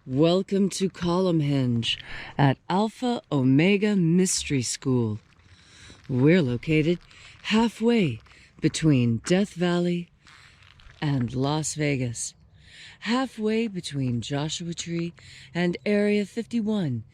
Welcome to Column Hinge at Alpha Omega Mystery School. We're located halfway between Death Valley and Las Vegas, halfway between Joshua Tree and Area 51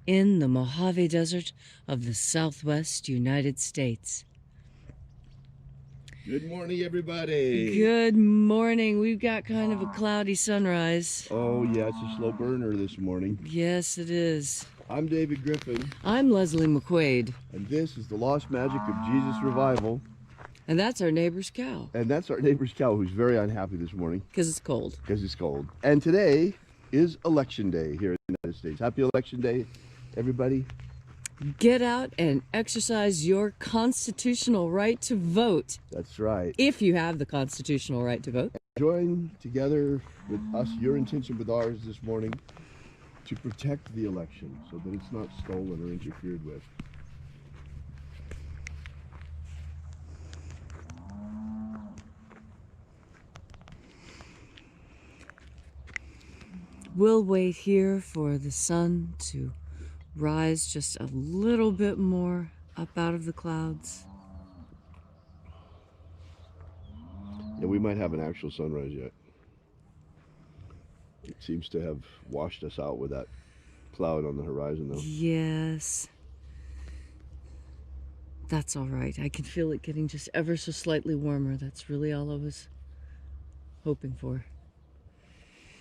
in the Mojave Desert of the Southwest United States. Good morning, everybody. Good morning. We've got kind of a cloudy sunrise. Oh, yeah, it's a slow burner this morning. Yes, it is. I'm David Griffin. I'm Leslie McQuaid. And this is the Lost Magic of Jesus Revival. And that's our neighbor's cow. And that's our neighbor's cow, who's very unhappy this morning. Because it's cold. Because it's cold. And today is Election Day here in the United States. Happy Election Day, everybody. Get out and exercise your constitutional right to vote. That's right. If you have the constitutional right to vote. Join together with us, your intention with ours this morning, to protect the election so that it's not stolen or interfered with. We'll wait here for the sun to rise just a little bit more up out of the clouds. Yeah, we might have an actual sunrise yet. It seems to have washed us out with that cloud on the horizon, though. Yes. That's all right. I can feel it getting just ever so slightly warmer. That's really all I was hoping for.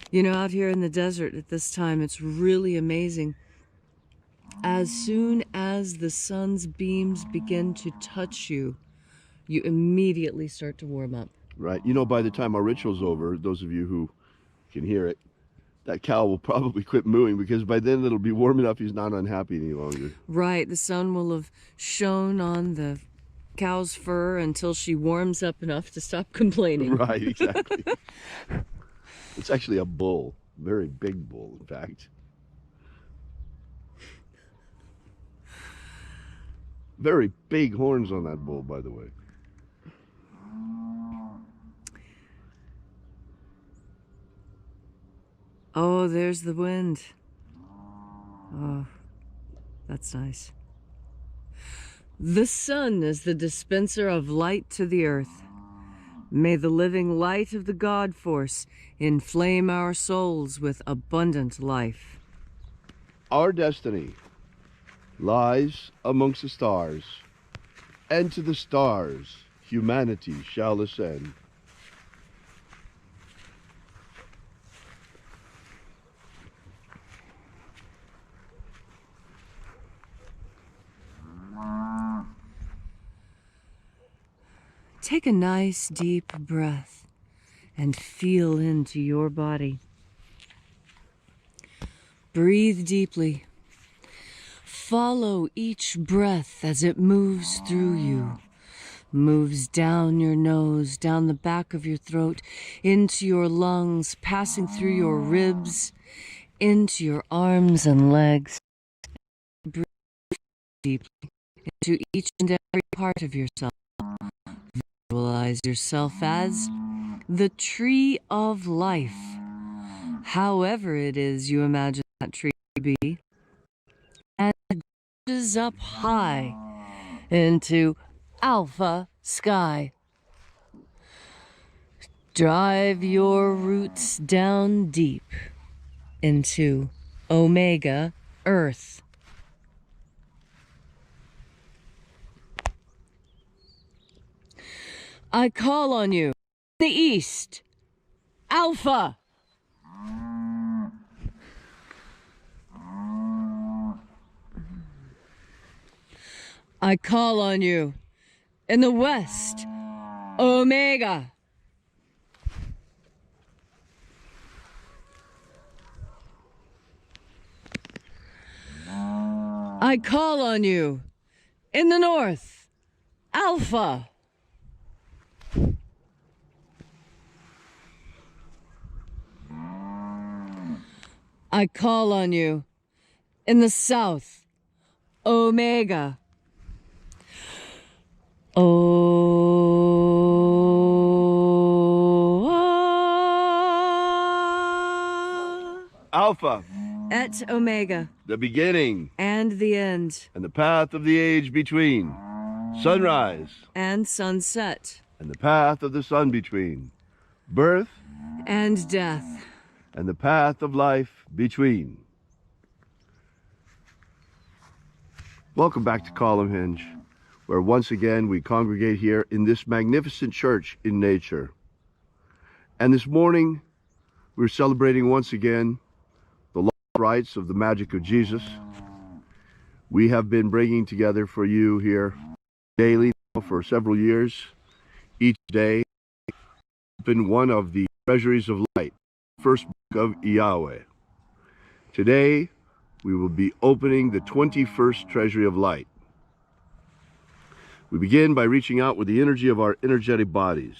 You know, out here in the desert at this time, it's really amazing. As soon as the sun's beams begin to touch you, you immediately start to warm up. Right. You know, by the time our ritual's over, those of you who can hear it, that cow will probably quit mooing because by then it'll be warm enough he's not unhappy any longer. Right. The sun will have shone on the cow's fur until she warms up enough to stop complaining. Right, exactly. It's actually a bull. Very big bull, in fact. Very big horns on that bull, by the way. Oh, there's the wind. Oh, that's nice. The sun is the dispenser of light to the earth. May the living light of the God force inflame our souls with abundant life. Our destiny lies amongst the stars, and to the stars humanity shall ascend. Take a nice deep breath and feel into your body. Breathe deeply. Follow each breath as it moves through you. Moves down your nose, down the back of your throat, into your lungs, passing through your ribs, into your arms and legs. Breathe deeply into each and every part of yourself. Visualize yourself as the tree of life, however it is you imagine that tree to be, and it reaches up high into alpha sky. Drive your roots down deep into omega earth. I call on you, the east, alpha. I call on you, in the west, omega. I call on you, in the north, alpha. I call on you, in the south, omega. Alpha, et Omega, the beginning, and the end, and the path of the age between, sunrise, and sunset, and the path of the sun between, birth, and death, and the path of life between. Welcome back to Column Hinge, where once again we congregate here in this magnificent church in nature. And this morning, we're celebrating once again the lost rites of the Magick of Jesus. We have been bringing together for you here daily for several years, each day, open one of the treasuries of light, first book of Yahweh. Today, we will be opening the 21st treasury of light. We begin by reaching out with the energy of our energetic bodies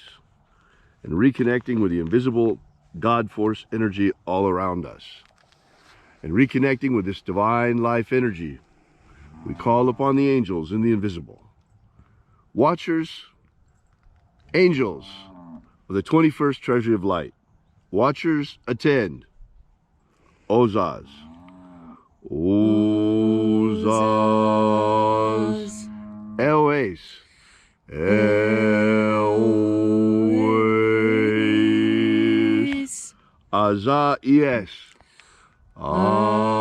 and reconnecting with the invisible God force energy all around us. And reconnecting with this divine life energy, we call upon the angels in the invisible. Watchers, angels of the 21st treasury of light. Watchers, attend. Ozaz. Ozaz. Eloes. Eloes. Azaies. Azaies.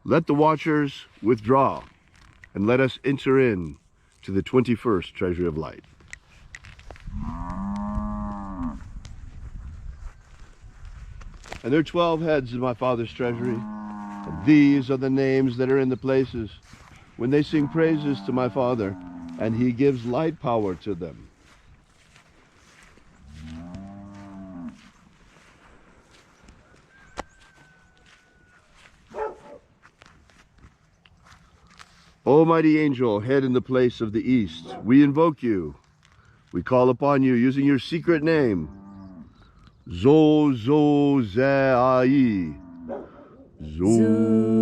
Let the watchers withdraw, and let us enter in to the 21st treasury of light. And there are 12 heads in my Father's treasury, and these are the names that are in the places when they sing praises to my Father, and he gives light power to them. Almighty angel, head in the place of the east, we invoke you. We call upon you using your secret name. Zozozai. Zozozai.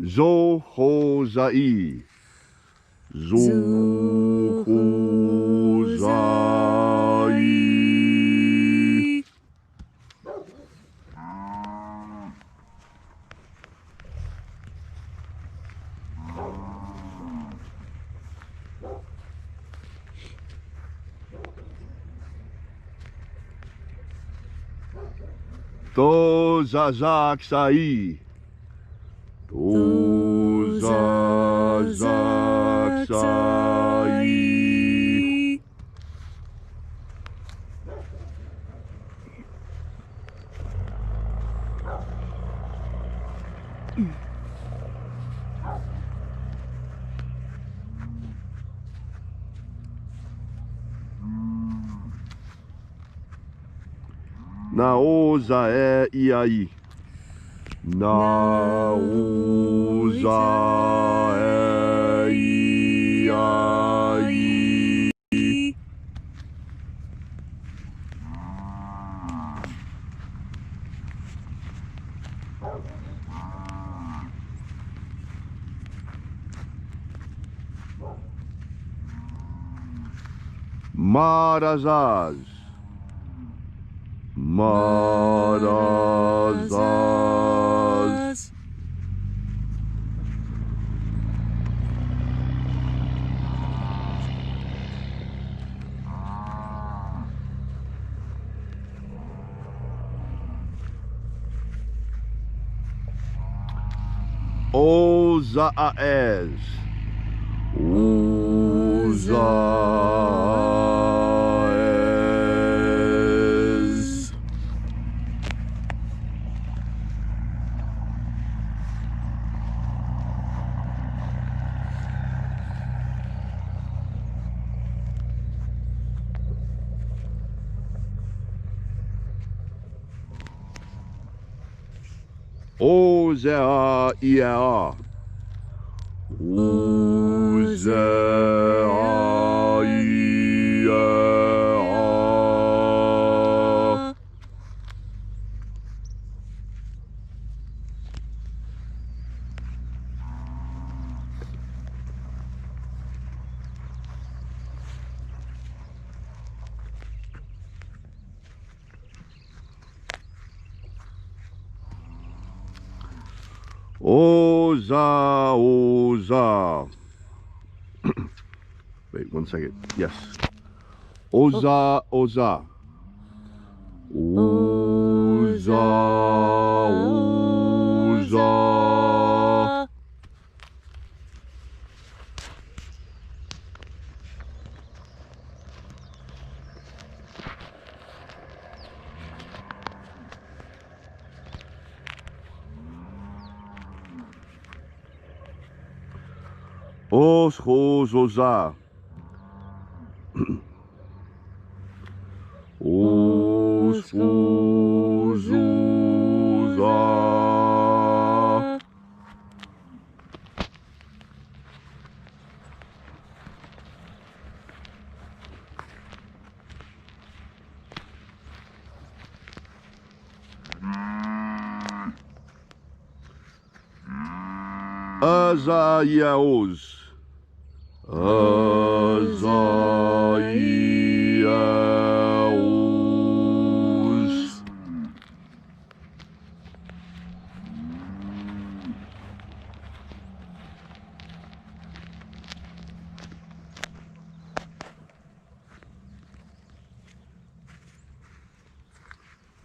Zohozai. Zohozai. Tozazaksai. Tozazaksai. Naozae iai. Naozae iai. Marazaz. Marazaz. Ozaez. Ozaez. Ozea Iea. Uze ai a. Oza, Oza. Wait 1 second. Yes. Oza, Oza. Oza, Oza. Oza. Oza. Azayaos. Azayaos.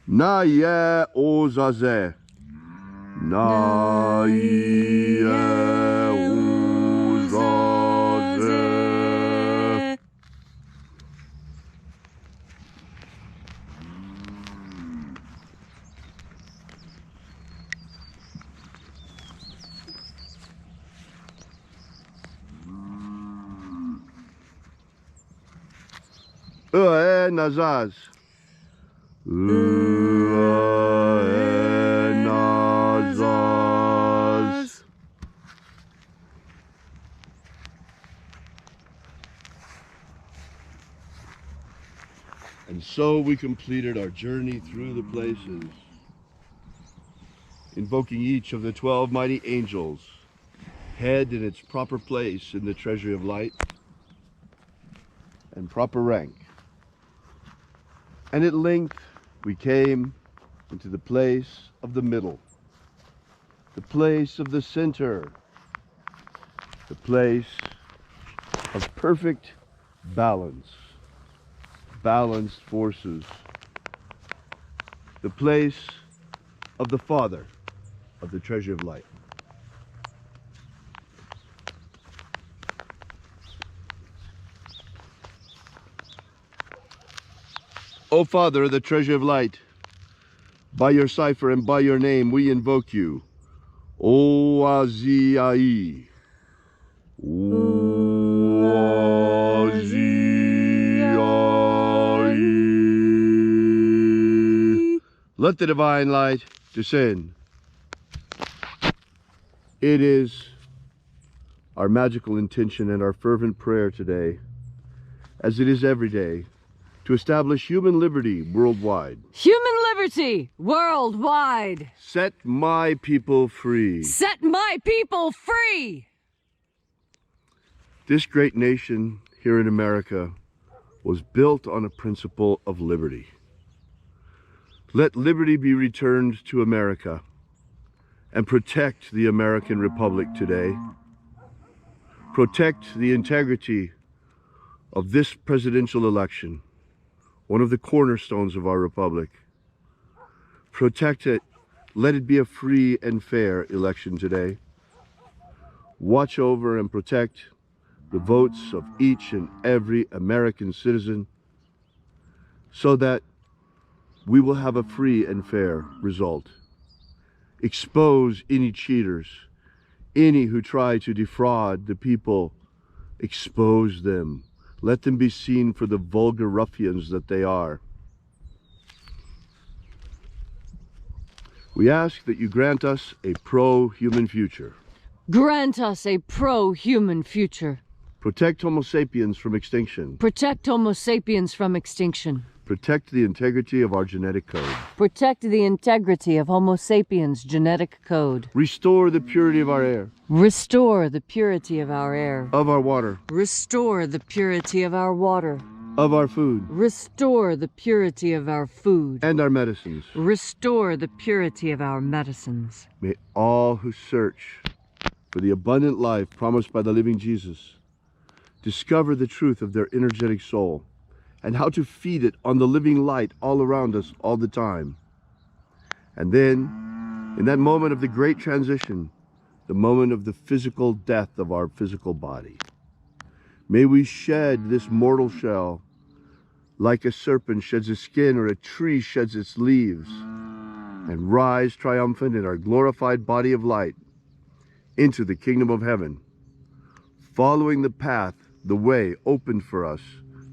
Naye ozaze. Naye ozaze. Nazaz. Nazaz. And so we completed our journey through the places, invoking each of the 12 mighty angels, head in its proper place in the treasury of light, and proper rank. And at length we came into the place of the middle, the place of the center, the place of perfect balance, balanced forces, the place of the Father of the treasure of light. O Father of the treasure of light, by your cipher and by your name we invoke you. O Azai. O Azai. Let the divine light descend. It is our magical intention and our fervent prayer today, as it is every day, to establish human liberty worldwide. Human liberty worldwide. Set my people free. Set my people free. This great nation here in America was built on a principle of liberty. Let liberty be returned to America and protect the American Republic today. Protect the integrity of this presidential election, one of the cornerstones of our republic. Protect it. Let it be a free and fair election today. Watch over and protect the votes of each and every American citizen so that we will have a free and fair result. Expose any cheaters, any who try to defraud the people. Expose them. Let them be seen for the vulgar ruffians that they are. We ask that you grant us a pro-human future. Grant us a pro-human future. Protect Homo sapiens from extinction. Protect Homo sapiens from extinction. Protect the integrity of our genetic code. Protect the integrity of Homo sapiens' genetic code. Restore the purity of our air. Restore the purity of our air. Of our water. Restore the purity of our water. Of our food. Restore the purity of our food. And our medicines. Restore the purity of our medicines. May all who search for the abundant life promised by the living Jesus discover the truth of their energetic soul and how to feed it on the living light all around us all the time. And then, in that moment of the great transition, the moment of the physical death of our physical body, may we shed this mortal shell like a serpent sheds its skin or a tree sheds its leaves, and rise triumphant in our glorified body of light into the kingdom of heaven, following the path, the way opened for us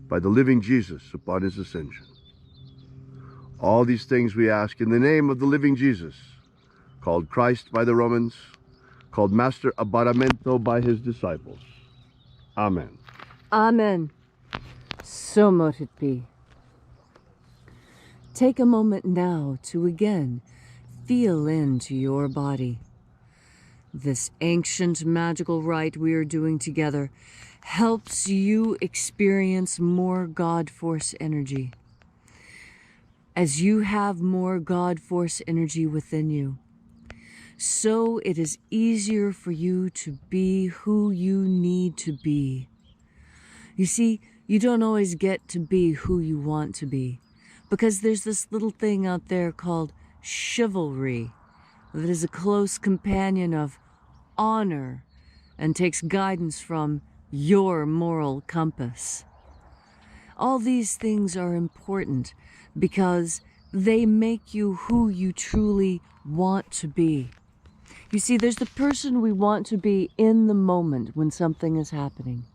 by the living Jesus upon his ascension. All these things we ask in the name of the living Jesus, called Christ by the Romans, called Master Abaramento by his disciples. Amen. Amen. So mote it be. Take a moment now to again feel into your body. This ancient magical rite we are doing together helps you experience more God Force energy. As you have more God Force energy within you, so it is easier for you to be who you need to be. You see, you don't always get to be who you want to be, because there's this little thing out there called chivalry that is a close companion of honor and takes guidance from your moral compass. All these things are important because they make you who you truly want to be. You see, there's the person we want to be in the moment when something is happening.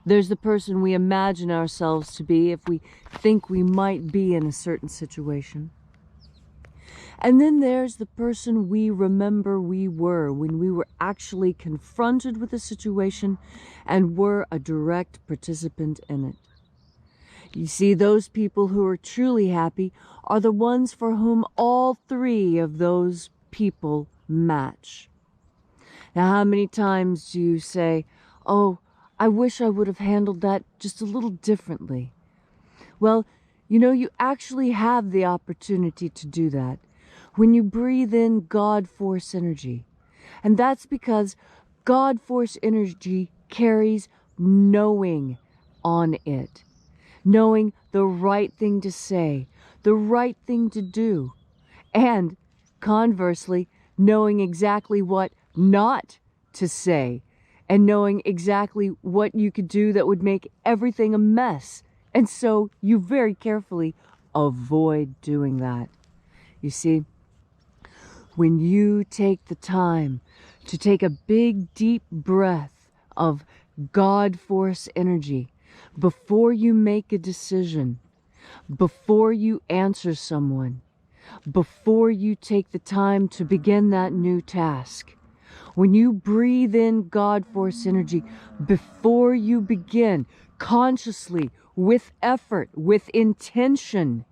There's the person we imagine ourselves to be if we think we might be in a certain situation. And then there's the person we remember we were when we were actually confronted with a situation and were a direct participant in it. You see, those people who are truly happy are the ones for whom all three of those people match. Now, how many times do you say, "Oh, I wish I would have handled that just a little differently"? Well, you know, you actually have the opportunity to do that when you breathe in God Force energy. And that's because God Force energy carries knowing on it. Knowing the right thing to say, the right thing to do, and conversely, knowing exactly what not to say, and knowing exactly what you could do that would make everything a mess. And so you very carefully avoid doing that. You see, when you take the time to take a big, deep breath of God Force energy before you make a decision, before you answer someone, before you take the time to begin that new task, when you breathe in God Force energy before you begin, consciously, with effort, with intention,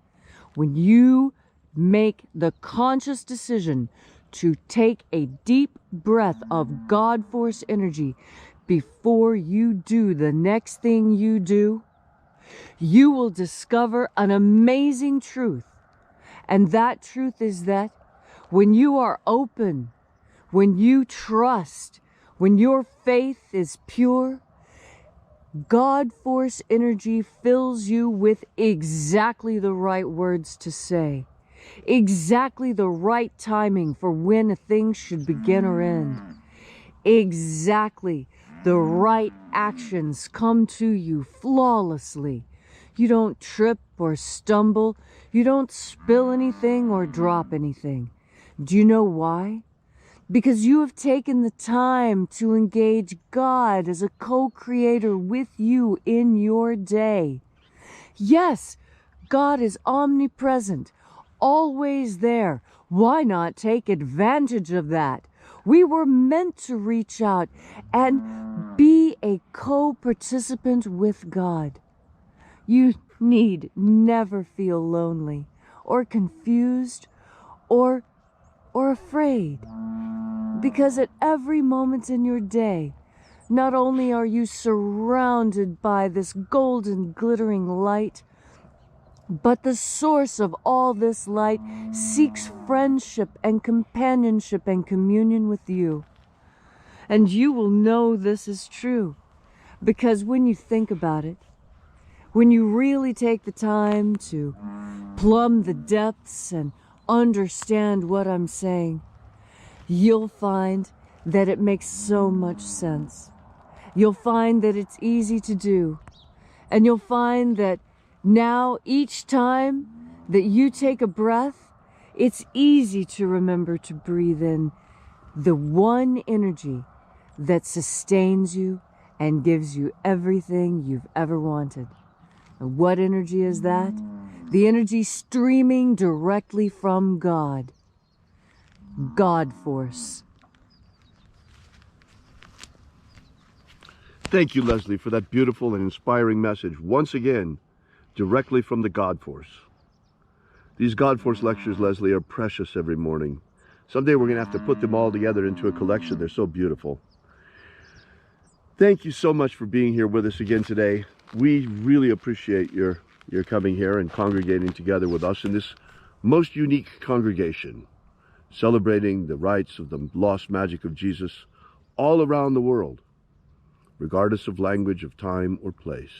when you make the conscious decision to take a deep breath of God Force energy before you do the next thing you do, you will discover an amazing truth. And that truth is that when you are open, when you trust, when your faith is pure, God Force energy fills you with exactly the right words to say, exactly the right timing for when a thing should begin or end, exactly the right actions come to you flawlessly. You don't trip or stumble. You don't spill anything or drop anything. Do you know why? Because you have taken the time to engage God as a co-creator with you in your day. Yes, God is omnipresent, always there. Why not take advantage of that? We were meant to reach out and be a co-participant with God. You need never feel lonely or confused or afraid, because at every moment in your day, not only are you surrounded by this golden glittering light, but the source of all this light seeks friendship and companionship and communion with you. And you will know this is true, because when you think about it, when you really take the time to plumb the depths and understand what I'm saying, you'll find that it makes so much sense. You'll find that it's easy to do. And you'll find that now, each time that you take a breath, it's easy to remember to breathe in the one energy that sustains you and gives you everything you've ever wanted. And what energy is that? The energy streaming directly from God. God Force. Thank you, Leslie, for that beautiful and inspiring message. Once again, directly from the God Force. These God Force lectures, Leslie, are precious every morning. Someday we're going to have to put them all together into a collection. They're so beautiful. Thank you so much for being here with us again today. We really appreciate your coming here and congregating together with us in this most unique congregation, celebrating the rights of the lost magic of Jesus all around the world, regardless of language, of time, or place.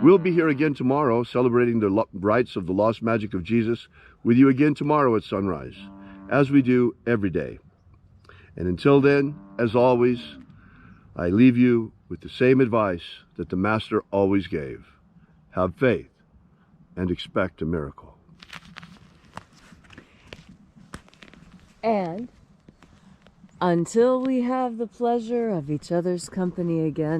We'll be here again tomorrow, celebrating the rights of the lost magic of Jesus with you again tomorrow at sunrise, as we do every day. And until then, as always, I leave you with the same advice that the Master always gave. Have faith and expect a miracle. And until we have the pleasure of each other's company again,